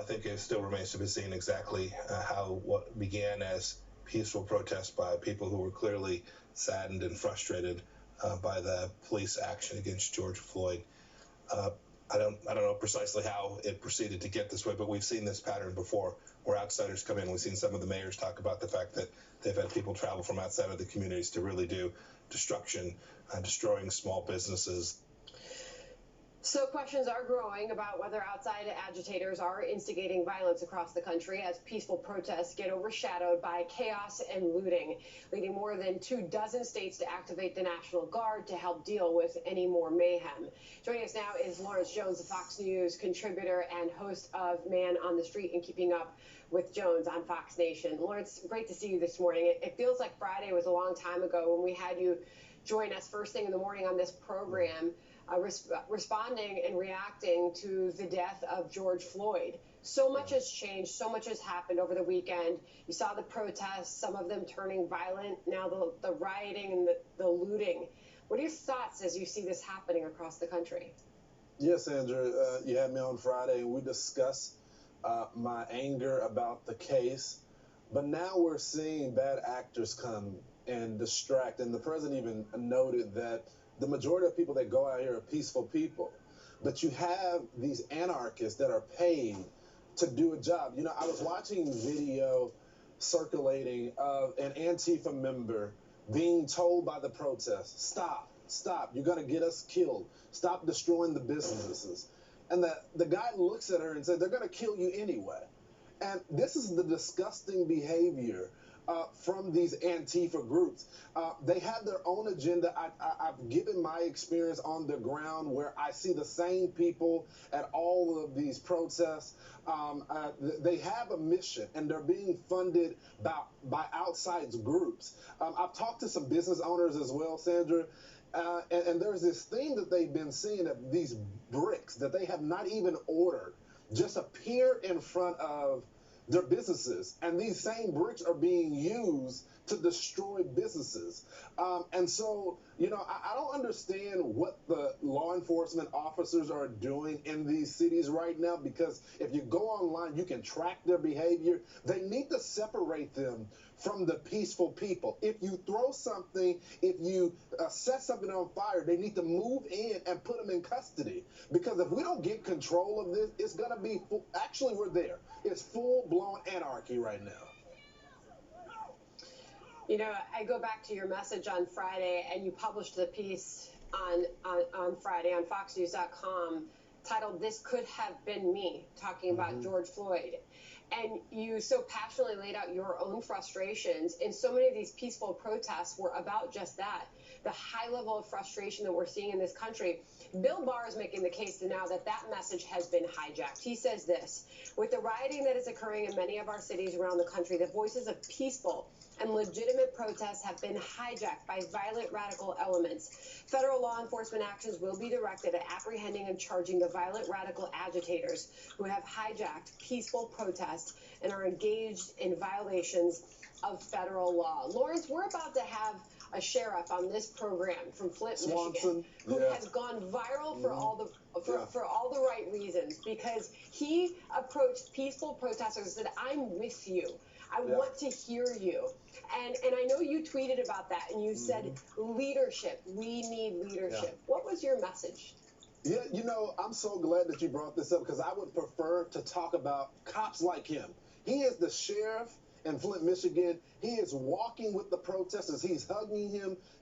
I think it still remains to be seen exactly how what began as peaceful protests by people who were clearly saddened and frustrated by the police action against George Floyd. I don't know precisely how it proceeded to get this way, but we've seen this pattern before where outsiders come in. We've seen some of the mayors talk about the fact that they've had people travel from outside of the communities to really do destruction, destroying small businesses. So questions are growing about whether outside agitators are instigating violence across the country as peaceful protests get overshadowed by chaos and looting, leading more than 24 states to activate the National Guard to help deal with any more mayhem. Joining us now is Lawrence Jones, a Fox News contributor and host of Man on the Street and Keeping Up with Jones on Fox Nation. Lawrence, great to see you this morning. It feels like Friday was a long time ago when we had you join us first thing in the morning on this program. Responding and reacting to the death of George Floyd. So much has changed. So much has happened over the weekend. You saw the protests, some of them turning violent, now the rioting and the looting. What are your thoughts as you see this happening across the country? Yes, Andrew, you had me on Friday and we discussed my anger about the case. But now we're seeing bad actors come and distract. And the president even noted that the majority of people that go out here are peaceful people. But you have these anarchists that are paid to do a job. You know, I was watching video circulating of an Antifa member being told by the protest, stop, you're going to get us killed. Stop destroying the businesses. And the guy looks at her and said, they're going to kill you anyway. And this is the disgusting behavior from these Antifa groups. They have their own agenda. I've given my experience on the ground where I see the same people at all of these protests. They have a mission and they're being funded by outside groups. I've talked to some business owners as well, Sandra, and there's this thing that they've been seeing of these bricks that they have not even ordered just appear in front of their businesses, and these same bricks are being used to destroy businesses. And so, you know, I don't understand what the law enforcement officers are doing in these cities right now, because if you go online, you can track their behavior. They need to separate them from the peaceful people. If you throw something, if you set something on fire, they need to move in and put them in custody. Because if we don't get control of this, it's going to be actually, we're there. It's full-blown anarchy right now. You know, I go back to your message on Friday, and you published the piece on Friday on FoxNews.com titled "This Could Have Been Me," talking about George Floyd. And you so passionately laid out your own frustrations, and so many of these peaceful protests were about just that, the high level of frustration that we're seeing in this country. Bill Barr is making the case now that that message has been hijacked. He says this: with the rioting that is occurring in many of our cities around the country, the voices of peaceful and legitimate protests have been hijacked by violent radical elements. Federal law enforcement actions will be directed at apprehending and charging the violent radical agitators who have hijacked peaceful protests and are engaged in violations of federal law. Lawrence, we're about to have a sheriff on this program from Flint, Michigan, who has gone viral for all the right reasons, because he approached peaceful protesters and said, "I'm with you. I want to hear you." And I know you tweeted about that, and you said, leadership. We need leadership. What was your message? Yeah, you know, I'm so glad that you brought this up, because I would prefer to talk about cops like him. He is the sheriff in Flint, Michigan. He is walking with the protesters. He's hugging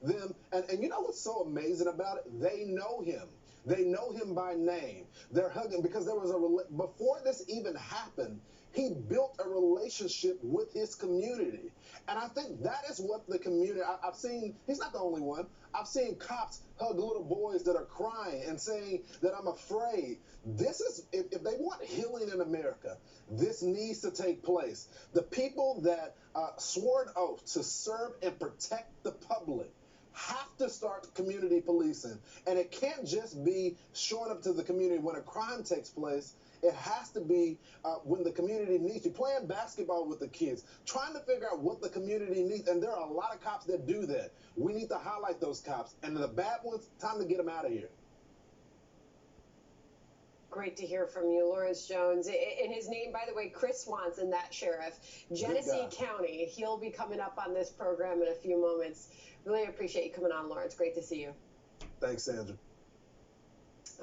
them. And you know what's so amazing about it? They know him. They know him by name. They're hugging because there was before this even happened, he built a relationship with his community. And I think that is what the community, I've seen, he's not the only one. I've seen cops hug little boys that are crying and saying that I'm afraid. This is, if they want healing in America, this needs to take place. The people that swore an oath to serve and protect the public have to start community policing. And it can't just be showing up to the community when a crime takes place. It has to be when the community needs you. Playing basketball with the kids, trying to figure out what the community needs. And there are a lot of cops that do that. We need to highlight those cops. And the bad ones, time to get them out of here. Great to hear from you, Lawrence Jones. And his name, by the way, Chris Swanson, that sheriff, Genesee County. He'll be coming up on this program in a few moments. Really appreciate you coming on, Lawrence. Great to see you. Thanks, Sandra.